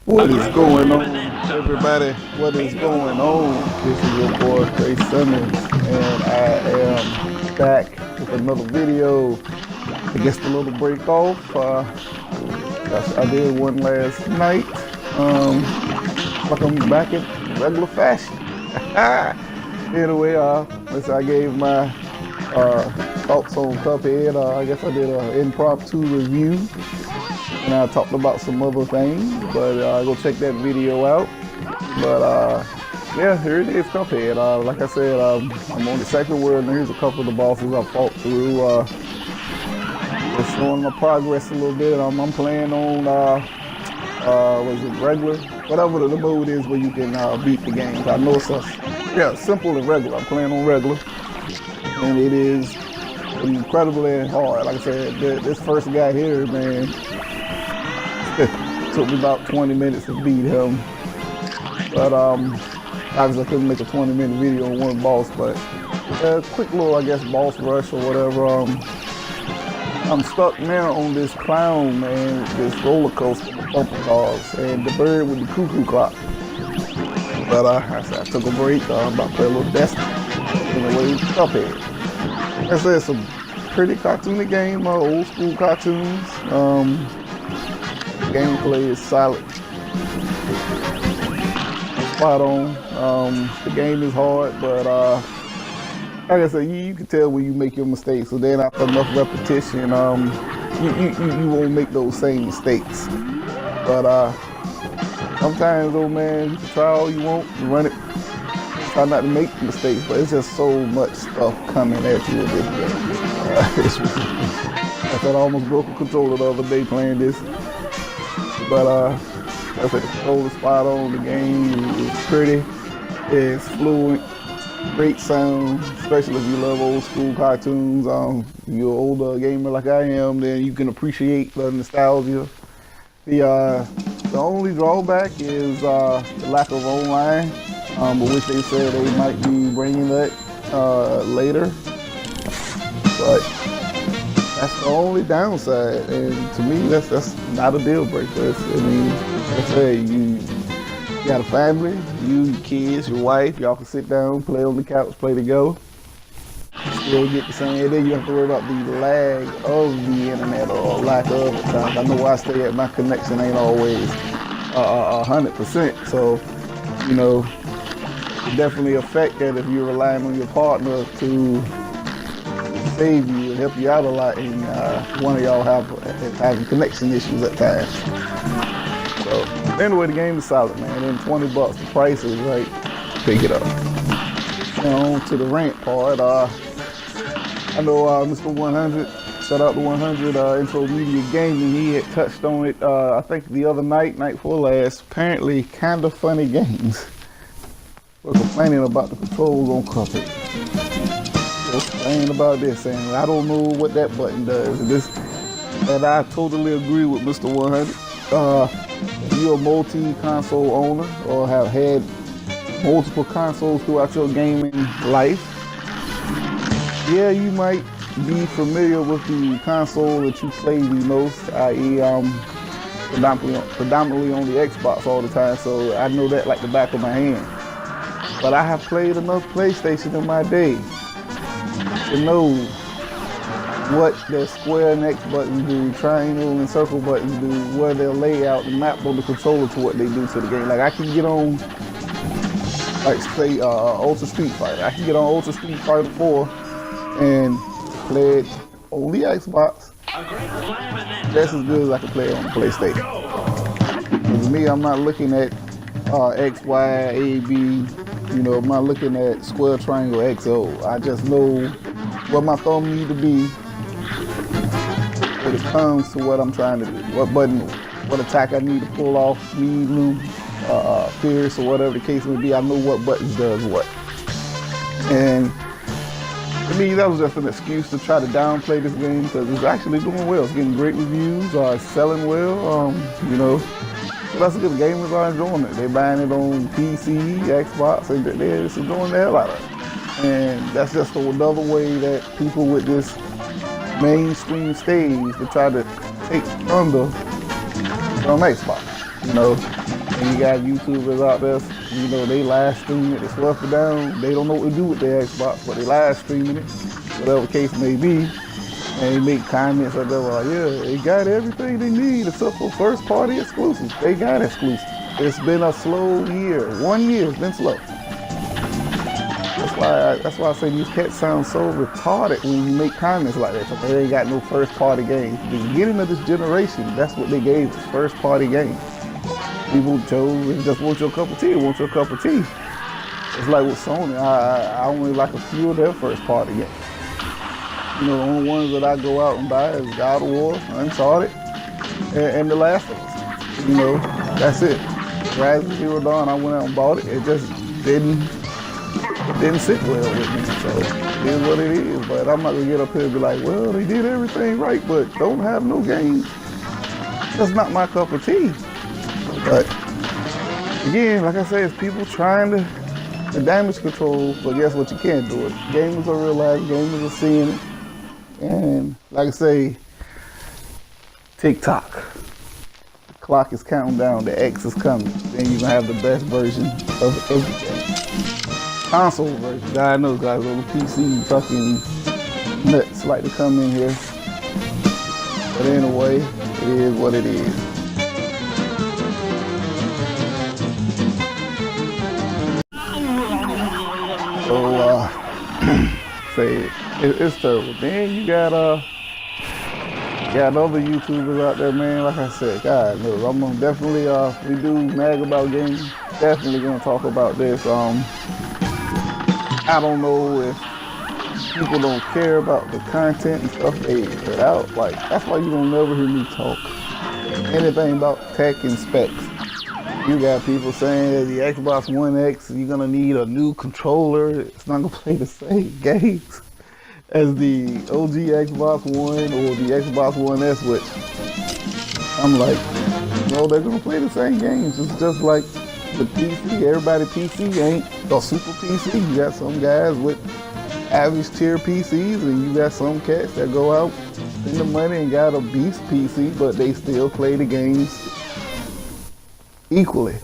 What is going on, everybody? What is going on? This is your boy Trey Simmons, and I am back with another video. I guess the little break off. I did one last night. Like I'm back in regular fashion. Anyway, listen, I gave my thoughts on Cuphead. I guess I did an impromptu review. And I talked about some other things, but go check that video out. But yeah, here it is, Cuphead. Like I said, I'm on the second world, and here's a couple of the bosses I fought through. Just showing my progress a little bit. I'm playing on, was it regular? Whatever the mode is where you can beat the game. I know it's simple and regular. I'm playing on regular, and it is incredibly hard. Like I said, this first guy here, man, took me about 20 minutes to beat him, but obviously I couldn't make a 20-minute video on one boss, but a quick little, I guess, boss rush or whatever. I'm stuck now on this clown, man, this roller coaster with bumper cars, and the bird with the cuckoo clock. But I took a break, about to play a little Destiny, in the way Cuphead. Like I said, it's a pretty cartoony game, old school cartoons. Gameplay is solid, spot on. The game is hard, but like I said, you can tell when you make your mistakes. So then after enough repetition, you won't make those same mistakes. But sometimes, though, man, you can try all you want, you run it, try not to make mistakes. But it's just so much stuff coming at you with this game. I said I almost broke a controller the other day playing this. But like I said, the controller's spot on. The game is pretty, it's fluent, great sound, especially if you love old school cartoons. If you're an older gamer like I am, then you can appreciate the nostalgia. The only drawback is the lack of online, which they said they might be bringing that later. But that's the only downside, and to me, that's not a deal breaker. I mean, like I say, you got a family, your kids, your wife, y'all can sit down, play on the couch, play together. Still get the same. And then you have to worry about the lag of the internet or lack of it. I know where I stay at, my connection ain't always 100%. So, you know, it definitely affect that if you're relying on your partner to save you and help you out a lot, and one of y'all having connection issues at times. So anyway, the game is solid, man. And $20, the price is right. Pick it up. And on to the rant part. I know Mr. 100, shout out to 100, Intro Media Gaming. He had touched on it. I think the other night before last. Apparently, kind of funny games. We're complaining about the controls on Cuphead. Saying about this, saying I don't know what that button does. And I totally agree with Mr. 100. If you're a multi-console owner or have had multiple consoles throughout your gaming life, yeah, you might be familiar with the console that you play the most, i.e., predominantly on the Xbox all the time. So I know that like the back of my hand. But I have played enough PlayStation in my day to know what the square and X buttons do, triangle and circle buttons do, where they'll lay out the map on the controller to what they do to the game. Like I can get on, like say, Ultra Street Fighter. I can get on Ultra Street Fighter 4 and play it on the Xbox. That's as good as I can play it on the PlayStation. For me, I'm not looking at X, Y, A, B. You know, I'm not looking at square, triangle, XO. I just know where my thumb need to be when it comes to what I'm trying to do. What button, what attack I need to pull off, speed, loop, fierce, or whatever the case may be. I know what buttons does what. And to me, that was just an excuse to try to downplay this game because it's actually doing well. It's getting great reviews, it's selling well, you know. So that's because gamers are enjoying it. They're buying it on PC, Xbox, and they're just enjoying the hell out of it. And that's just another way that people with this mainstream stage to try to take thunder from Xbox. you know. And you got YouTubers out there, you know, they live stream it, they slough it down. They don't know what to do with their Xbox, but they live streaming it, whatever the case may be. And they make comments like that, like, yeah, they got everything they need except for first party exclusives. They got exclusives. It's been a slow year. 1 year, it's been slow. That's why I say these cats sound so retarded when you make comments like that. Because they ain't got no first party games. The beginning of this generation, that's what they gave us, first party games. People chose, they just want your cup of tea, want your cup of tea. It's like with Sony, I only like a few of their first party games. You know, the only ones that I go out and buy is God of War, Uncharted, and The Last of Us. You know, that's it. Horizon Zero Dawn, I went out and bought it. It just didn't sit well with me. So it is what it is. But I'm not gonna get up here and be like, well, they did everything right, but don't have no games. That's not my cup of tea. But again, like I said, it's people trying to damage control, but guess what? You can't do it. Gamers are realizing, gamers are seeing it. And like I say, TikTok. The clock is counting down, the X is coming. Then you're gonna have the best version of everything. Console version. God knows guys on the PC fucking nuts like to come in here. But anyway, it is what it is. So say it's terrible. Then you got other YouTubers out there, man. Like I said, God knows, I'm gonna definitely we do mag about games. Definitely gonna talk about this. I don't know if people don't care about the content and stuff they put out. Like, that's why you don't never hear me talk anything about tech and specs. You got people saying that the Xbox One X, you're gonna need a new controller. It's not gonna play the same games as the OG Xbox One or the Xbox One S, which I'm like, no, they're gonna play the same games. It's just like the PC. Everybody PC ain't a super PC. You got some guys with average tier PCs, and you got some cats that go out, spend the money and got a beast PC, but they still play the games equally.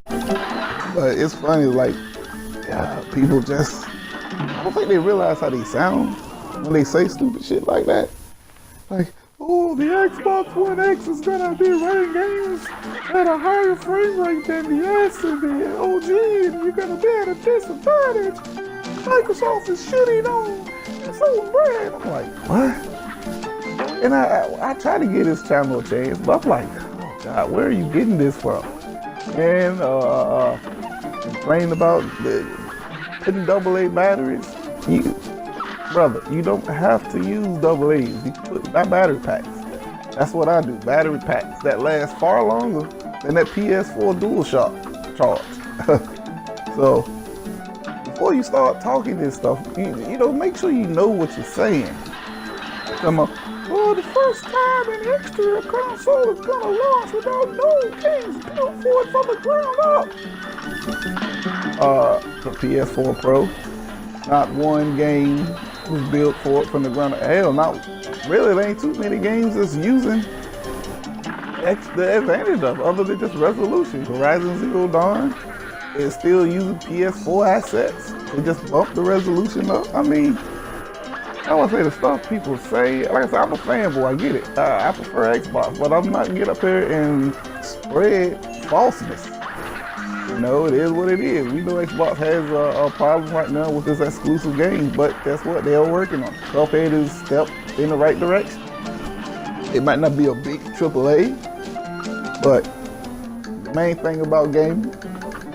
But it's funny, like, people just, I don't think they realize how they sound when they say stupid shit like that. Like, oh, the Xbox One X is gonna be running games at a higher frame rate than the S and the OG, and you're gonna be at a disadvantage. Microsoft is shitting on its own brand. I'm like, what? And I try to give this channel a chance, but I'm like, oh God, where are you getting this from? And complain about putting AA batteries. Brother, you don't have to use AA's. You can put battery packs. That's what I do. Battery packs that last far longer than that PS4 DualShock charge. So before you start talking this stuff, you know, make sure you know what you're saying. Come on. Well, the first time an extra console is gonna launch without no games built for it from the ground up. The PS4 Pro, not one game was built for it from the ground up. Hell, not really. There ain't too many games that's using the advantage of, other than just resolution. Horizon Zero Dawn is still using PS4 assets. They just bumped the resolution up. I mean, I want to say the stuff people say. Like I said, I'm a fanboy. I get it. I prefer Xbox, but I'm not gonna get up here and spread falseness. You know, it is what it is. We know Xbox has a problem right now with its exclusive games, but guess what? They are working on it. Cuphead is a step in the right direction. It might not be a big AAA, but the main thing about gaming,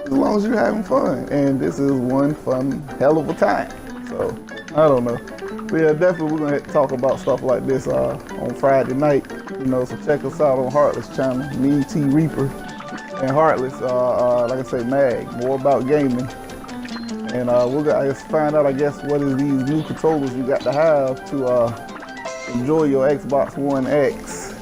as long as you're having fun, and this is one fun hell of a time. So I don't know. But yeah, definitely we're gonna talk about stuff like this on Friday night. You know, so check us out on Heartless channel, me, T Reaper, and Heartless. Like I say, mag, more about gaming. And we're gonna find out, I guess, what is these new controllers you got to have to enjoy your Xbox One X.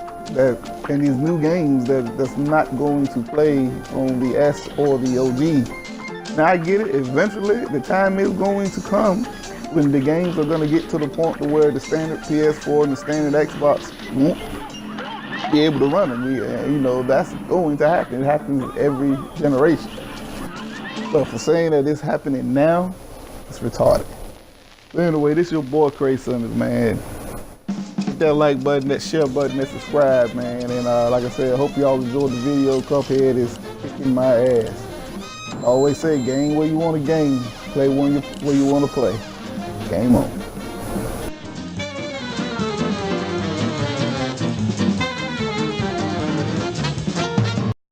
And these new games that's not going to play on the S or the OG. Now I get it. Eventually, the time is going to come when the games are going to get to the point to where the standard PS4 and the standard Xbox won't be able to run them. You know, that's going to happen. It happens every generation. But for saying that it's happening now, it's retarded. So anyway, this your boy Cray Summers, man. Hit that like button, that share button, that subscribe, man. And like I said, I hope y'all enjoyed the video. Cuphead is kicking my ass. I always say, game where you want to game, play where you want to play. Game on.